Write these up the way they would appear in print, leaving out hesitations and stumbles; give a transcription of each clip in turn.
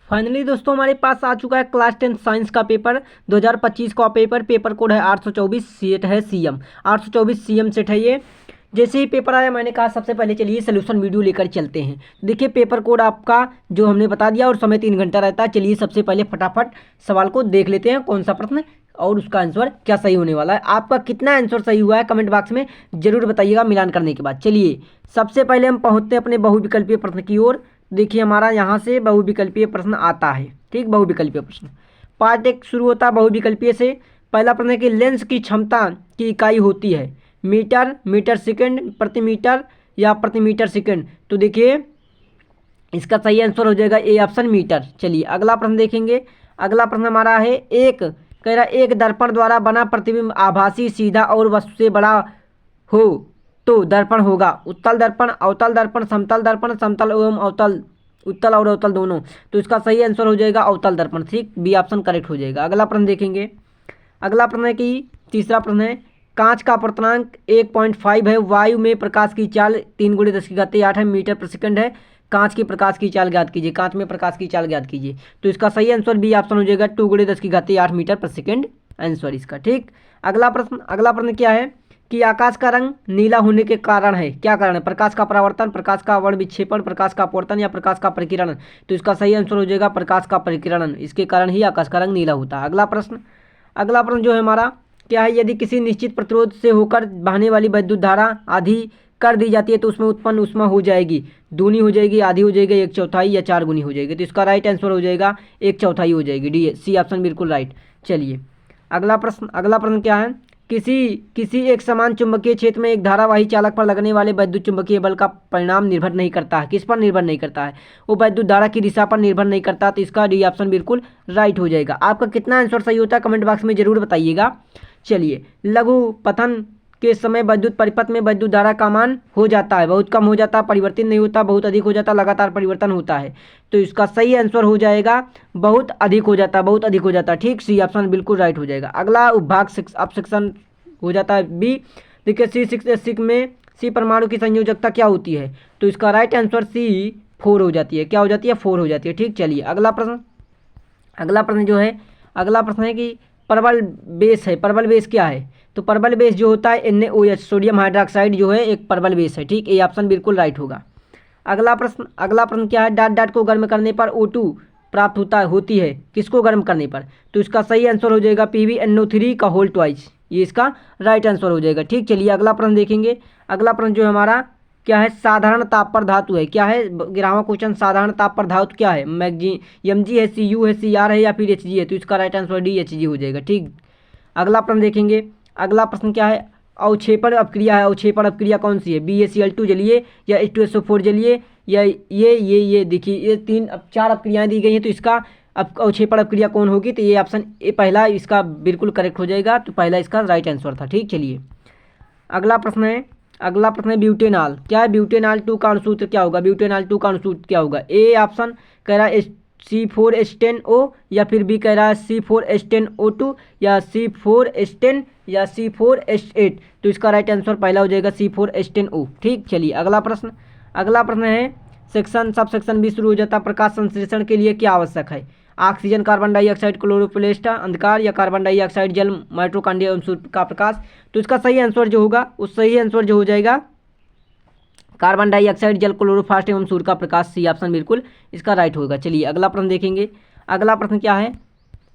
Finally दोस्तों हमारे पास आ चुका है क्लास 10 साइंस का पेपर 2025 का पेपर कोड है 824। सेट है सीएम 824 सीएम सेट है ये। जैसे ही पेपर आया मैंने कहा सबसे पहले चलिए सोल्यूशन वीडियो लेकर चलते हैं। देखिए पेपर कोड आपका जो हमने बता दिया और समय 3 घंटा रहता है। चलिए सबसे पहले फटाफट सवाल को देख लेते हैं कौन सा प्रश्न और उसका आंसर क्या सही होने वाला है। आपका कितना आंसर सही हुआ है कमेंट बॉक्स में जरूर बताइएगा मिलान करने के बाद। चलिए सबसे पहले हम पहुँचते हैं अपने बहुविकल्पीय प्रश्न की ओर। देखिए हमारा यहाँ से बहुविकल्पीय प्रश्न आता है। ठीक, बहुविकल्पीय प्रश्न पार्ट एक शुरू होता है बहुविकल्पीय से। पहला प्रश्न है कि लेंस की क्षमता की इकाई होती है मीटर, मीटर सेकंड, प्रति मीटर या प्रति मीटर सेकंड। तो देखिए इसका सही आंसर हो जाएगा ए ऑप्शन मीटर। चलिए अगला प्रश्न देखेंगे। अगला प्रश्न हमारा है कह रहा एक दर्पण द्वारा बना प्रतिबिंब आभासी, सीधा और वस्तु से बड़ा हो तो दर्पण होगा उत्तल दर्पण, अवतल दर्पण, समतल दर्पण, समतल एवं अवतल, उत्तल और अवतल दोनों। तो इसका सही आंसर हो जाएगा अवतल दर्पण। ठीक, बी ऑप्शन करेक्ट हो जाएगा। अगला प्रश्न देखेंगे। अगला प्रश्न है कि तीसरा प्रश्न है कांच का अपर्तनांक 1.5 है, वायु में प्रकाश की चाल 3 × 10⁸ है, मीटर प्रति सेकंड है। कांच की प्रकाश की चाल ज्ञात कीजिए, कांच में प्रकाश की चाल ज्ञात कीजिए। तो इसका सही आंसर बी ऑप्शन हो जाएगा 2 × 10⁸ मीटर प्रति सेकंड आंसर इसका। ठीक, अगला प्रश्न क्या है कि आकाश का रंग नीला होने के कारण है, क्या कारण है? प्रकाश का परावर्तन, प्रकाश का वर्ण विक्षेपण, प्रकाश का अपवर्तन या प्रकाश का परिकिरण। तो इसका सही आंसर हो जाएगा प्रकाश का परिकिरण, इसके कारण ही आकाश का रंग नीला होता है। अगला प्रश्न जो है हमारा क्या है, यदि किसी निश्चित प्रतिरोध से होकर बहने वाली विद्युत धारा आधी कर दी जाती है तो उसमें उत्पन्न ऊष्मा हो जाएगी, दूनी हो जाएगी, आधी हो जाएगी, 1/4 या 4 गुनी हो जाएगी। तो इसका राइट आंसर हो जाएगा 1/4 हो जाएगी, डी सी ऑप्शन बिल्कुल राइट। चलिए अगला प्रश्न क्या है, किसी एक समान चुंबकीय क्षेत्र में एक धारावाही चालक पर लगने वाले विद्युत चुंबकीय बल का परिणाम निर्भर नहीं करता है। किस पर निर्भर नहीं करता है? वो विद्युत धारा की दिशा पर निर्भर नहीं करता। तो इसका डी ऑप्शन बिल्कुल राइट हो जाएगा। आपका कितना आंसर सही होता है कमेंट बॉक्स में जरूर बताइएगा। चलिए लघु पतन के समय विद्युत परिपथ में विद्युत धारा का मान हो जाता है, बहुत कम हो जाता है, परिवर्तित नहीं होता, बहुत अधिक हो जाता, लगातार परिवर्तन होता है। तो इसका सही आंसर हो जाएगा बहुत अधिक हो जाता है, बहुत अधिक हो जाता है। ठीक, सी ऑप्शन बिल्कुल राइट हो जाएगा। अगला उपभाग अब सेक्शन हो जाता है बी। देखिए C6H6 में सी परमाणु की संयोजकता क्या होती है? तो इसका राइट आंसर C4 हो जाती है। क्या हो जाती है? 4 हो जाती है। ठीक, चलिए अगला प्रश्न है कि परवल बेस है। परवल बेस क्या है? तो परवल बेस जो होता है NaOH, सोडियम हाइड्रोक्साइड जो है एक परवल बेस है। ठीक, ए ऑप्शन बिल्कुल राइट होगा। अगला प्रश्न क्या है, डॉट को गर्म करने पर O2 प्राप्त होती है, किसको गर्म करने पर? तो इसका सही आंसर हो जाएगा PbNO3 का होल ट्वाइस, ये इसका राइट आंसर हो जाएगा। ठीक, चलिए अगला प्रश्न देखेंगे। अगला प्रश्न जो हमारा क्या है, साधारण ताप पर धातु है, क्या है? 11वां क्वेश्चन, साधारण ताप पर धातु क्या है? Mg है, Cu है, Cr है या फिर Hg है? तो इसका राइट आंसर डी Hg हो जाएगा। ठीक, अगला प्रश्न देखेंगे। अगला प्रश्न क्या है, अवक्षेपण अपक्रिया है, अवक्षेपण अपक्रिया कौन सी है? BaCl2 जलिए या H2SO4 जलिए या ये देखिए ये 4 अपक्रियाएँ दी गई हैं। तो इसका अवक्षेपण अपक्रिया कौन होगी? तो ये ऑप्शन ए पहला इसका बिल्कुल करेक्ट हो जाएगा। तो पहला इसका राइट आंसर था। ठीक, चलिए अगला प्रश्न है ब्यूटेनॉल, क्या है? ब्यूटेनॉल 2 का अणुसूत्र क्या होगा? ब्यूटेनॉल 2 का अणुसूत्र क्या होगा? ए ऑप्शन कह रहा है C4H10O या फिर बी कह रहा है C4H10O2 या C4H10 या C4H8। तो इसका राइट आंसर पहला हो जाएगा C4H10O। ठीक, चलिए अगला प्रश्न है सब सेक्शन बी शुरू हो जाता है, प्रकाश संश्लेषण के लिए क्या आवश्यक है? ऑक्सीजन, कार्बन डाइऑक्साइड, क्लोरोप्लास्ट अंधकार या कार्बन डाइऑक्साइड जल, माइटोकॉन्ड्रिया एवं सूर्य का प्रकाश। तो इसका सही आंसर जो होगा सही आंसर जो हो जाएगा कार्बन डाइऑक्साइड जल, क्लोरोप्लास्ट एवं सूर्य का प्रकाश, सी ऑप्शन बिल्कुल इसका राइट होगा। चलिए अगला प्रश्न देखेंगे। अगला प्रश्न क्या है?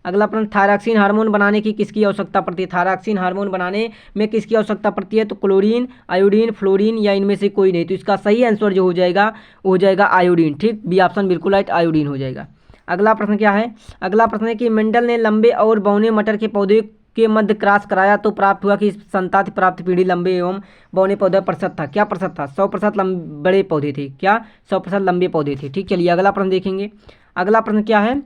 अगला प्रश्न थायरॉक्सिन हार्मोन बनाने की किसकी आवश्यकता पड़ती है? थायरॉक्सिन हार्मोन बनाने में किसकी आवश्यकता पड़ती है? तो क्लोरीन, आयोडीन, फ्लोरीन या इनमें से कोई नहीं। तो इसका सही आंसर जो हो जाएगा आयोडीन। ठीक, बी ऑप्शन बिल्कुल राइट, आयोडीन हो जाएगा। अगला प्रश्न क्या है? अगला प्रश्न है कि मेंडल ने लंबे और बौने मटर के पौधे के मध्य क्रॉस कराया तो प्राप्त हुआ कि संताति प्राप्त पीढ़ी लंबे एवं बौने पौधे प्रतिशत था, क्या प्रतिशत था? 100% बड़े पौधे थे, क्या? 100% लंबे पौधे थे। ठीक, चलिए अगला प्रश्न देखेंगे। अगला प्रश्न क्या है?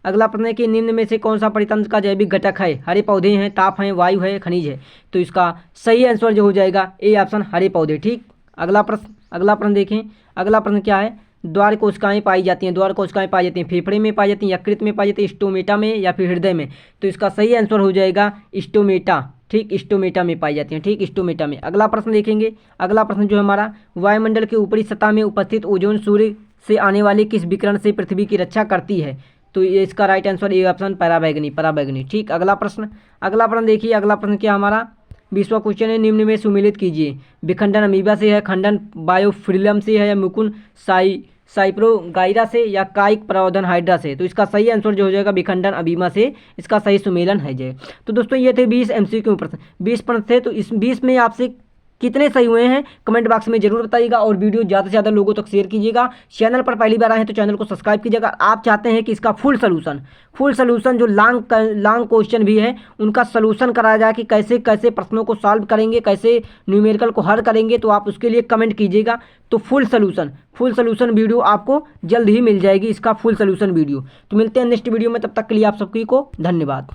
अगला प्रश्न है कि निम्न में से कौन सा परितंत्र का जैविक घटक है? हरे पौधे हैं, ताप हैं, वायु है, खनिज है। तो इसका सही आंसर जो हो जाएगा ए ऑप्शन हरे पौधे। ठीक, अगला प्रश्न देखें। अगला प्रश्न क्या है, द्वार कोशिकाएं पाई जाती हैं, द्वार कोशिकाएं पाई जाती हैं फेफड़े में पाई जाती हैं, यकृत में पाई जाती हैं, स्टोमेटा में या फिर हृदय में। तो इसका सही आंसर हो जाएगा स्टोमेटा। ठीक, स्टोमेटा में पाई जाती हैं। ठीक, स्टोमेटा में। अगला प्रश्न देखेंगे। अगला प्रश्न जो हमारा, वायुमंडल के ऊपरी सतह में उपस्थित ओजोन सूर्य से आने वाले किस विकिरण से पृथ्वी की रक्षा करती है? तो ये इसका राइट आंसर ए ऑप्शन पराबैंगनी, पराबैंगनी। ठीक, अगला प्रश्न देखिए, अगला प्रश्न क्या हमारा 20वां क्वेश्चन है, निम्न में सुमेलित कीजिए। विखंडन अमीबा से है, खंडन बायोफिल्म से है, या मुकुन साइप्रोगाइरा से, या कायिक प्रवर्धन हाइड्रा से? तो इसका सही आंसर जो हो जाएगा विखंडन अमीबा से, इसका सही सुमेलन है जय। तो दोस्तों ये थे 20 MCQ प्रश्न, 20 प्रश्न थे। तो इस 20 में आपसे कितने सही हुए हैं कमेंट बॉक्स में जरूर बताइएगा, और वीडियो ज़्यादा से ज़्यादा लोगों तक शेयर कीजिएगा। चैनल पर पहली बार आए हैं तो चैनल को सब्सक्राइब कीजिएगा। आप चाहते हैं कि इसका फुल सोल्यूशन जो लॉन्ग क्वेश्चन भी है उनका सोल्यूशन कराया जाए कि कैसे कैसे प्रश्नों को सॉल्व करेंगे, कैसे न्यूमेरिकल को हल करेंगे, तो आप उसके लिए कमेंट कीजिएगा। तो फुल सोल्यूशन वीडियो आपको जल्द ही मिल जाएगी, इसका फुल सोल्यूशन वीडियो। तो मिलते हैं नेक्स्ट वीडियो में, तब तक के लिए आप सबकी को धन्यवाद।